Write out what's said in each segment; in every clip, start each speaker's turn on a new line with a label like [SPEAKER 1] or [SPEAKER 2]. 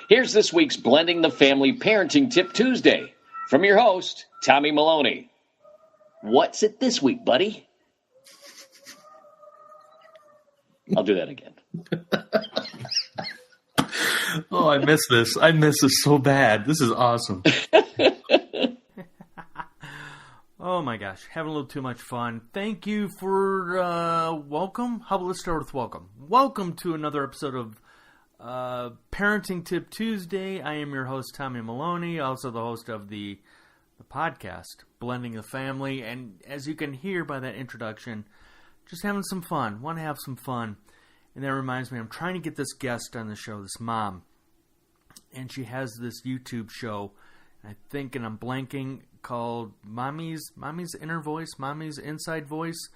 [SPEAKER 1] Here's this week's Blending the Family Parenting Tip Tuesday from your host, Tommy Maloney. What's it this week, buddy? I'll do that again.
[SPEAKER 2] Oh, I miss this. I miss this so bad. This is awesome. Oh my gosh, having a little too much fun. Thank you for welcome. How about let's start with welcome. Welcome to another episode of Parenting Tip Tuesday. I am your host, Tommy Maloney, also the host of the podcast, Blending the Family. And as you can hear by that introduction, just having some fun. Want to have some fun. And that reminds me, I'm trying to get this guest on the show, this mom. And she has this YouTube show, I think, and I'm blanking, called Mommy's Inner Voice, Mommy's Inside Voice.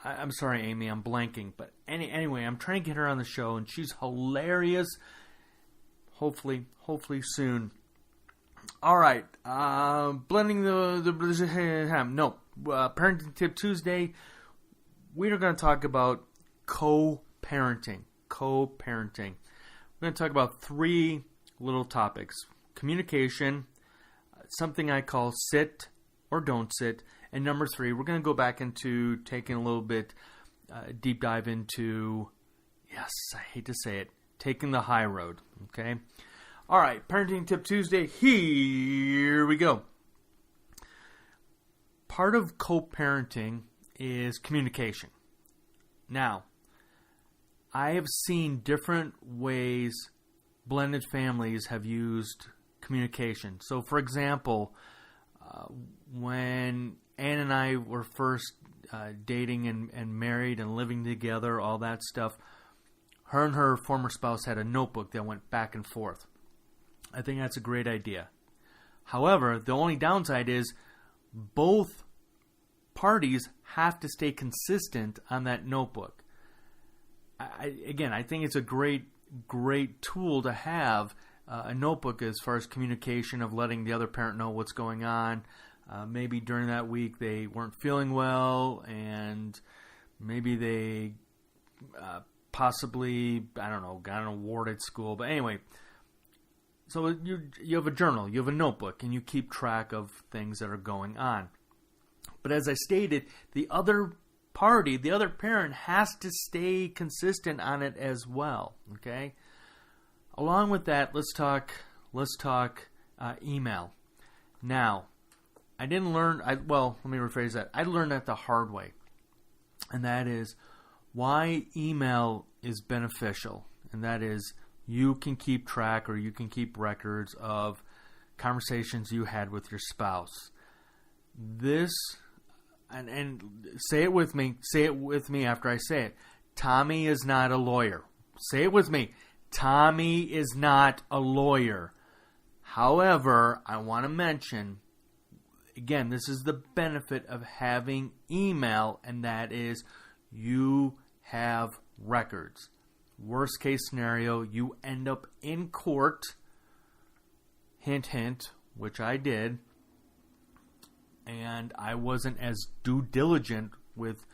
[SPEAKER 2] I'm sorry, Amie, I'm blanking. But anyway, I'm trying to get her on the show, and she's hilarious. Hopefully soon. All right, blending Parenting Tip Tuesday. We are going to talk about co-parenting. We're going to talk about three little topics: communication, something I call sit or don't sit, and number three, we're going to go back into taking a little bit deep dive into, yes, I hate to say it, taking the high road, okay? All right, Parenting Tip Tuesday, here we go. Part of co-parenting is communication. Now, I have seen different ways blended families have used communication. So, for example, when Ann and I were first dating and married and living together, all that stuff, her and her former spouse had a notebook that went back and forth. I think that's a great idea. However, the only downside is both parties have to stay consistent on that notebook. I think it's a great tool to have, a notebook as far as communication of letting the other parent know what's going on. Maybe during that week they weren't feeling well, and maybe they possibly, I don't know, got an award at school. But anyway, so you have a journal, you have a notebook, and you keep track of things that are going on. But as I stated, the other party, the other parent, has to stay consistent on it as well. Okay. Along with that, let's talk email. Now, I didn't learn. Let me rephrase that. I learned that the hard way, and that is why email is beneficial, and that is you can keep track or you can keep records of conversations you had with your spouse. This, and say it with me. Say it with me after I say it. Tommy is not a lawyer. Say it with me. Tommy is not a lawyer. However, I want to mention, again, this is the benefit of having email, and that is you have records. Worst case scenario, you end up in court, hint, hint, which I did, and I wasn't as due diligent with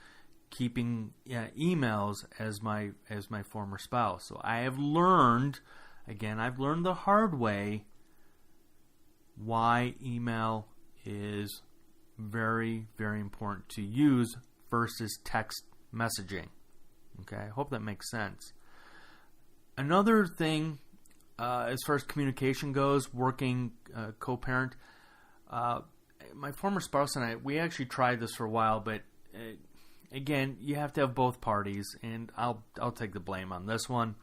[SPEAKER 2] keeping emails as my former spouse. So I have learned, I've learned the hard way why email is very, very important to use versus text messaging. Okay, I hope that makes sense. Another thing, as far as communication goes, working co-parent, my former spouse and I, we actually tried this for a while, but again, you have to have both parties, and I'll take the blame on this one.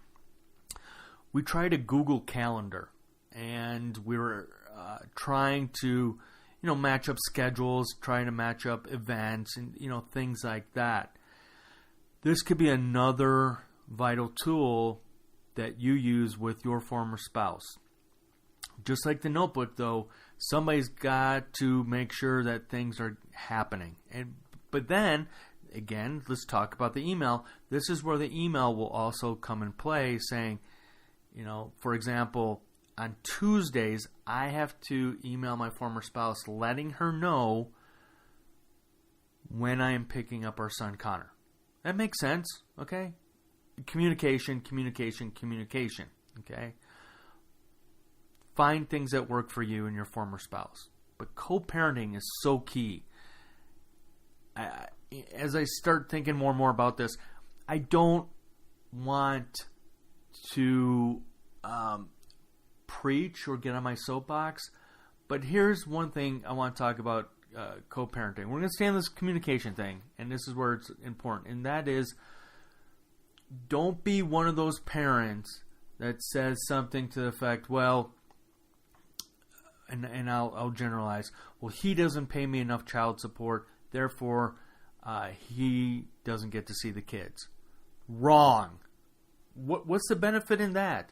[SPEAKER 2] We tried a Google Calendar, and we were trying to, match up schedules, trying to match up events, and things like that. This could be another vital tool that you use with your former spouse. Just like the notebook, though, somebody's got to make sure that things are happening. But then, again, let's talk about the email. This is where the email will also come in play, saying, for example, on Tuesdays, I have to email my former spouse letting her know when I am picking up our son, Connor. That makes sense, okay? Communication, okay? find things that work for you and your former spouse. But co-parenting is so key. As I start thinking more and more about this, I don't want to preach or get on my soapbox, but here's one thing I want to talk about co-parenting. We're going to stay on this communication thing, and this is where it's important, and that is, don't be one of those parents that says something to the effect, well, and I'll generalize, well, he doesn't pay me enough child support, therefore he doesn't get to see the kids. Wrong. What's the benefit in that?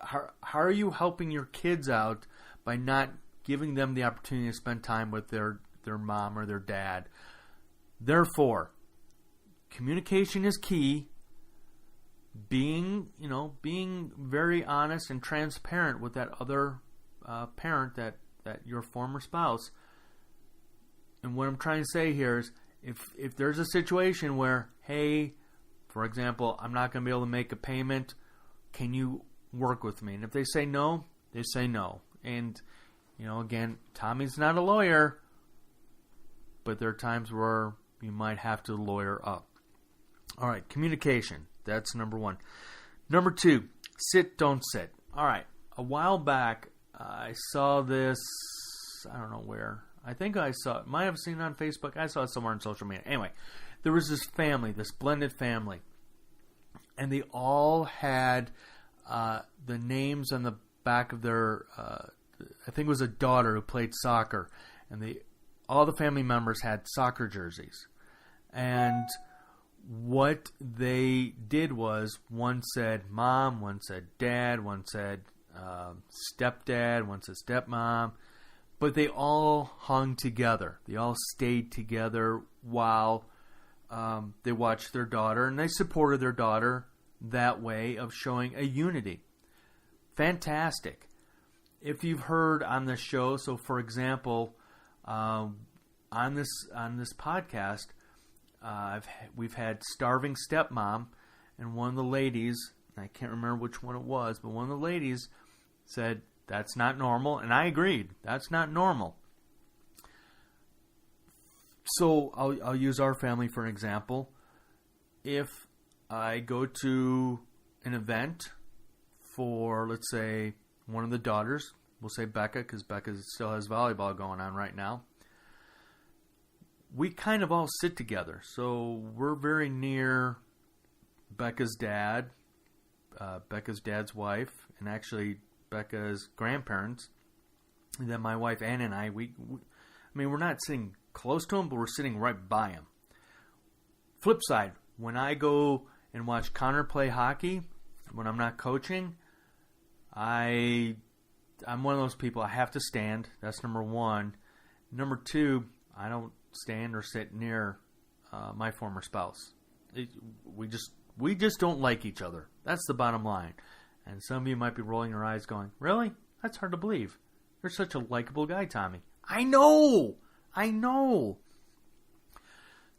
[SPEAKER 2] How are you helping your kids out by not giving them the opportunity to spend time with their mom or their dad? Therefore, communication is key. Being very honest and transparent with that other parent, that your former spouse. And what I'm trying to say here is, if there's a situation where, hey, for example, I'm not going to be able to make a payment, can you work with me? And if they say no, they say no. And, again, Tommy's not a lawyer, but there are times where you might have to lawyer up. All right, communication. That's number one. Number two, sit, don't sit. All right, a while back, I saw this, I don't know where. I think I saw it. Might have seen it on Facebook. I saw it somewhere on social media. Anyway, there was this family, this blended family, and they all had the names on the back of their, I think it was a daughter who played soccer, and all the family members had soccer jerseys. And what they did was, one said mom, one said dad, one said stepdad, one said stepmom, but they all hung together. They all stayed together while they watched their daughter, and they supported their daughter that way of showing a unity. Fantastic. If you've heard on this show, so for example, on this podcast, we've had starving stepmom, and one of the ladies, I can't remember which one it was, but one of the ladies said, that's not normal, and I agreed, that's not normal. So I'll use our family for an example. If I go to an event for, let's say, one of the daughters, we'll say Becca, because Becca still has volleyball going on right now, we kind of all sit together. So we're very near Becca's dad, Becca's dad's wife, and actually Becca's grandparents. And then my wife Anna and I, we're not sitting close to them, but we're sitting right by them. Flip side, when I go and watch Connor play hockey, when I'm not coaching, I'm one of those people, I have to stand. That's number one. Number two, I don't stand or sit near my former spouse. We just don't like each other. That's the bottom line. And some of you might be rolling your eyes going, really? That's hard to believe. You're such a likable guy, Tommy. I know.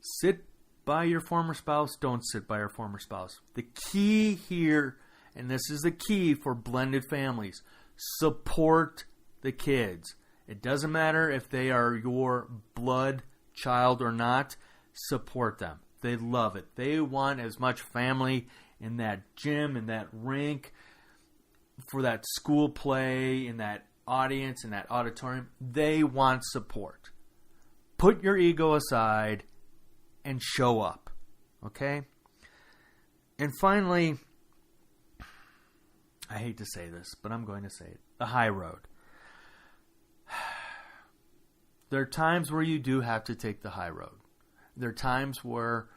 [SPEAKER 2] Sit by your former spouse. Don't sit by your former spouse. The key here, and this is the key for blended families, support the kids. It doesn't matter if they are your blood child or not. Support them. They love it. They want as much family in that gym, in that rink, for that school play, in that audience, in that auditorium. They want support. Put your ego aside and show up. Okay? And finally, I hate to say this, but I'm going to say it. The high road. There are times where you do have to take the high road. There are times where,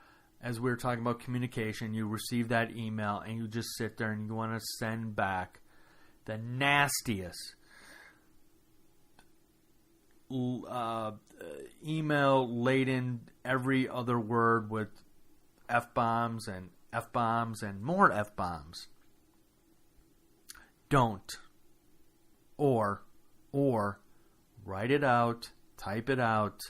[SPEAKER 2] as we were talking about communication, you receive that email and you just sit there and you want to send back the nastiest email laden every other word with F-bombs and more F-bombs. Don't. Or write it out, type it out,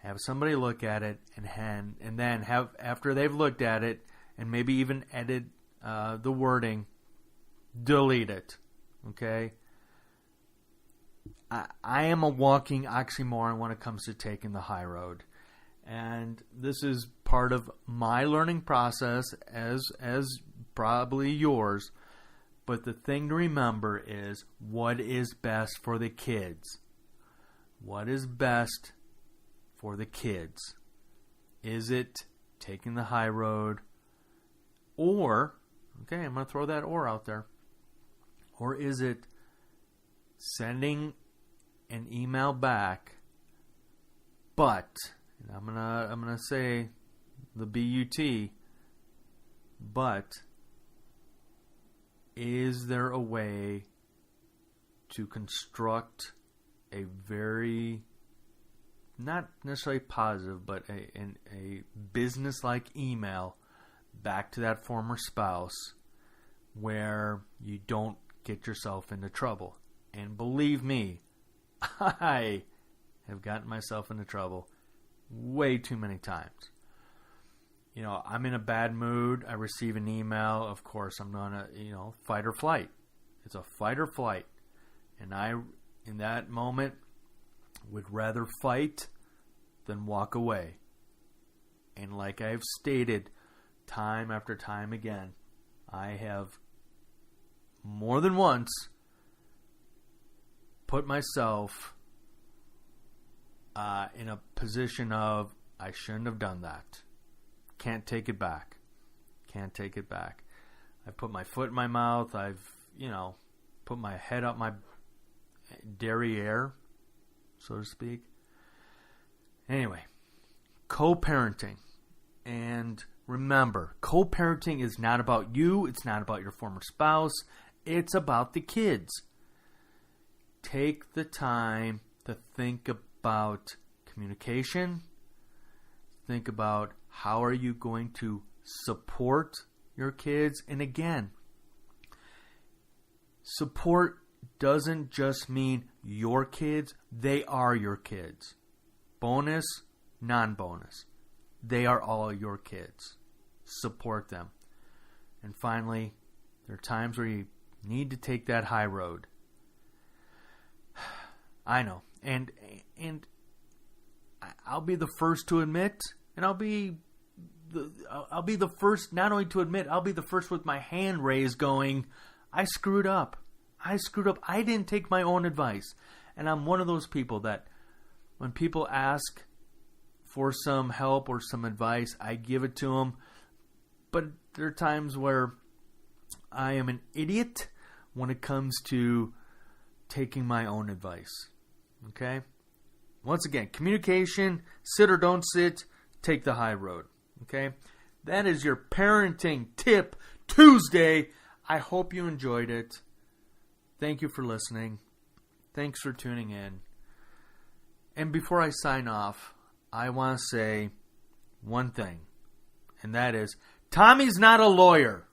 [SPEAKER 2] have somebody look at it, and then have, after they've looked at it and maybe even edit the wording, delete it. Okay? I am a walking oxymoron when it comes to taking the high road. And this is part of my learning process as probably yours. But the thing to remember is what is best for the kids. What is best for the kids? Is it taking the high road? Or, okay, I'm going to throw that or out there. Or is it sending an email back, but, and I'm gonna say the BUT, but is there a way to construct a very, not necessarily positive, but a business-like email back to that former spouse where you don't get yourself into trouble? And believe me, I have gotten myself into trouble way too many times. You know, I'm in a bad mood. I receive an email. Of course, I'm going to, fight or flight. It's a fight or flight. And I, in that moment, would rather fight than walk away. And like I've stated time after time again, I have more than once put myself in a position of I shouldn't have done that. Can't take it back. Can't take it back. I've put my foot in my mouth. I've, put my head up my derriere, so to speak. Anyway, co-parenting. And remember, co-parenting is not about you. It's not about your former spouse. It's about the kids. Take the time to think about communication. Think about how are you going to support your kids. And again, support doesn't just mean your kids. They are your kids. Bonus, non-bonus. They are all your kids. Support them. And finally, there are times where you need to take that high road. I know. And I'll be the first to admit, and I'll be the first not only to admit, I'll be the first with my hand raised going, I screwed up. I didn't take my own advice. And I'm one of those people that when people ask for some help or some advice, I give it to them. But there are times where I am an idiot when it comes to taking my own advice. Okay? Once again, communication, sit or don't sit, take the high road. Okay? That is your Parenting Tip Tuesday. I hope you enjoyed it. Thank you for listening. Thanks for tuning in. And before I sign off, I want to say one thing, and that is, Tommy's not a lawyer.